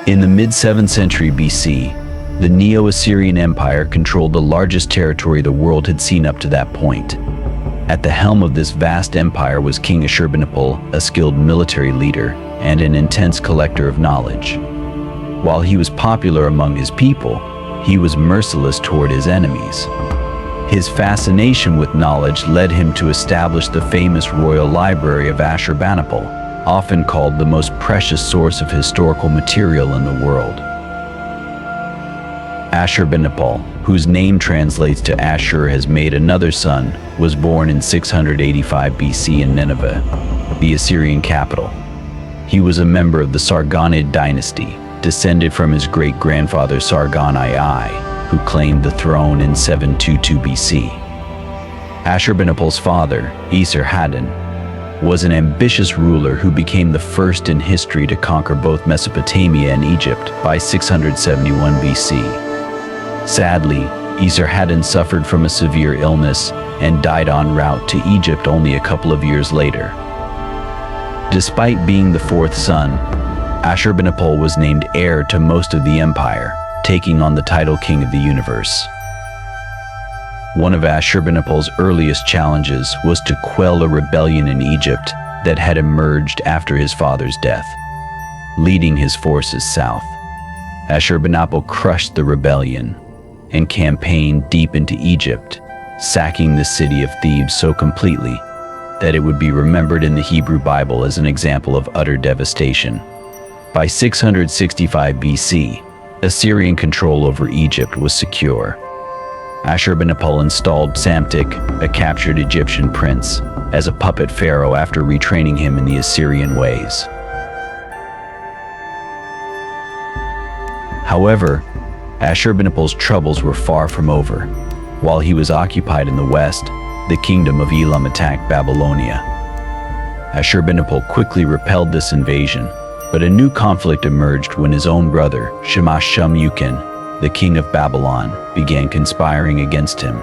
In the mid-7th century BC, the Neo-Assyrian Empire controlled the largest territory the world had seen up to that point. At the helm of this vast empire was King Ashurbanipal, a skilled military leader and an intense collector of knowledge. While he was popular among his people, he was merciless toward his enemies. His fascination with knowledge led him to establish the famous Royal Library of Ashurbanipal, often called the most precious source of historical material in the world. Ashurbanipal, whose name translates to Ashur has made another son, was born in 685 BC in Nineveh, the Assyrian capital. He was a member of the Sargonid dynasty, descended from his great-grandfather Sargon II, who claimed the throne in 722 BC. Ashurbanipal's father, Esarhaddon, was an ambitious ruler who became the first in history to conquer both Mesopotamia and Egypt by 671 BC. Sadly, Esarhaddon suffered from a severe illness and died en route to Egypt only a couple of years later. Despite being the fourth son, Ashurbanipal was named heir to most of the empire, taking on the title King of the Universe. One of Ashurbanipal's earliest challenges was to quell a rebellion in Egypt that had emerged after his father's death. Leading his forces south, Ashurbanipal crushed the rebellion and campaigned deep into Egypt, sacking the city of Thebes so completely that it would be remembered in the Hebrew Bible as an example of utter devastation. By 665 BC, Assyrian control over Egypt was secure. Ashurbanipal installed Psamtik, a captured Egyptian prince, as a puppet pharaoh after retraining him in the Assyrian ways. However, Ashurbanipal's troubles were far from over. While he was occupied in the west, the kingdom of Elam attacked Babylonia. Ashurbanipal quickly repelled this invasion, but a new conflict emerged when his own brother, Shamash-shum-ukin, the king of Babylon, began conspiring against him.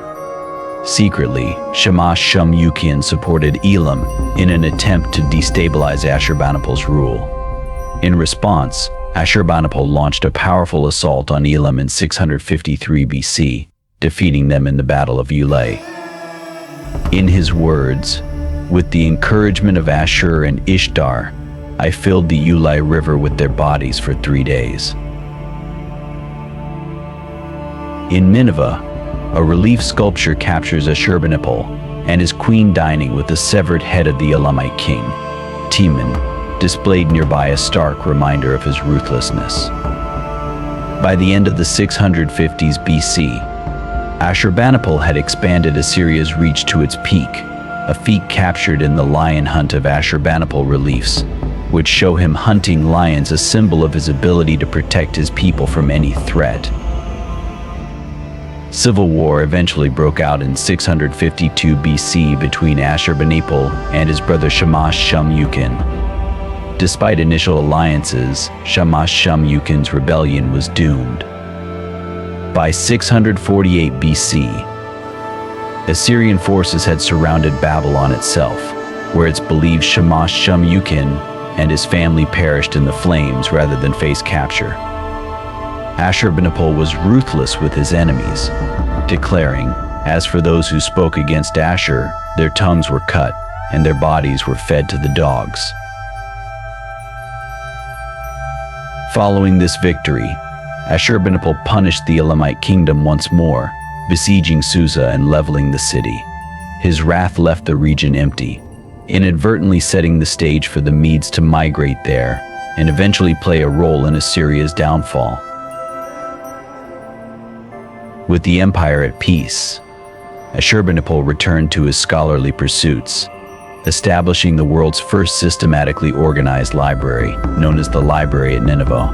Secretly, Shamash-shum-ukin supported Elam in an attempt to destabilize Ashurbanipal's rule. In response, Ashurbanipal launched a powerful assault on Elam in 653 BC, defeating them in the Battle of Ulai. In his words, "With the encouragement of Ashur and Ishtar, I filled the Ulai River with their bodies for 3 days." In Nineveh, a relief sculpture captures Ashurbanipal and his queen dining with the severed head of the Elamite king, Teman, displayed nearby, a stark reminder of his ruthlessness. By the end of the 650s BC, Ashurbanipal had expanded Assyria's reach to its peak, a feat captured in the lion hunt of Ashurbanipal reliefs, which show him hunting lions, a symbol of his ability to protect his people from any threat. Civil war eventually broke out in 652 BC between Ashurbanipal and his brother Shamash-shum-ukin. Despite initial alliances, Shamash-shum-ukin's rebellion was doomed. By 648 BC, Assyrian forces had surrounded Babylon itself, where it's believed Shamash-shum-ukin and his family perished in the flames rather than face capture. Ashurbanipal was ruthless with his enemies, declaring, "As for those who spoke against Ashur, their tongues were cut and their bodies were fed to the dogs." Following this victory, Ashurbanipal punished the Elamite kingdom once more, besieging Susa and leveling the city. His wrath left the region empty, inadvertently setting the stage for the Medes to migrate there and eventually play a role in Assyria's downfall. With the empire at peace, Ashurbanipal returned to his scholarly pursuits, establishing the world's first systematically organized library, known as the Library at Nineveh.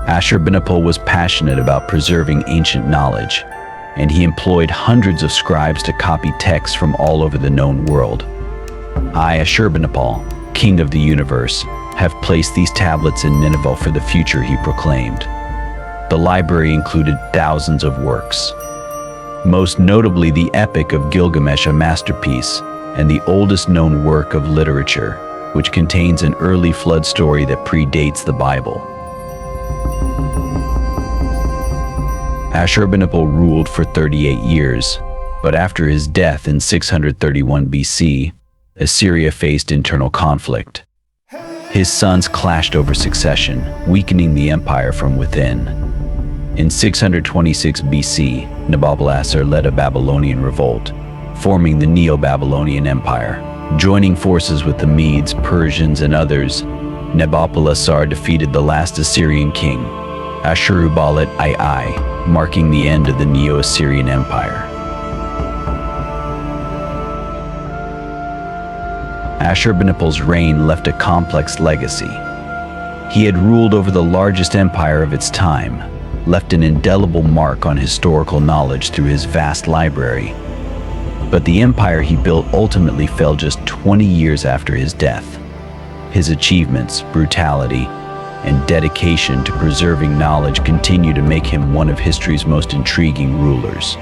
Ashurbanipal was passionate about preserving ancient knowledge, and he employed hundreds of scribes to copy texts from all over the known world. I, Ashurbanipal, King of the Universe, have placed these tablets in Nineveh for the future, he proclaimed. The library included thousands of works, most notably the Epic of Gilgamesh, a masterpiece, and the oldest known work of literature, which contains an early flood story that predates the Bible. Ashurbanipal ruled for 38 years, but after his death in 631 BC, Assyria faced internal conflict. His sons clashed over succession, weakening the empire from within. In 626 BC, Nabopolassar led a Babylonian revolt, forming the Neo-Babylonian Empire. Joining forces with the Medes, Persians, and others, Nabopolassar defeated the last Assyrian king, Ashurbanipal II, marking the end of the Neo-Assyrian Empire. Ashurbanipal's reign left a complex legacy. He had ruled over the largest empire of its time, left an indelible mark on historical knowledge through his vast library. But the empire he built ultimately fell just 20 years after his death. His achievements, brutality, and dedication to preserving knowledge continue to make him one of history's most intriguing rulers.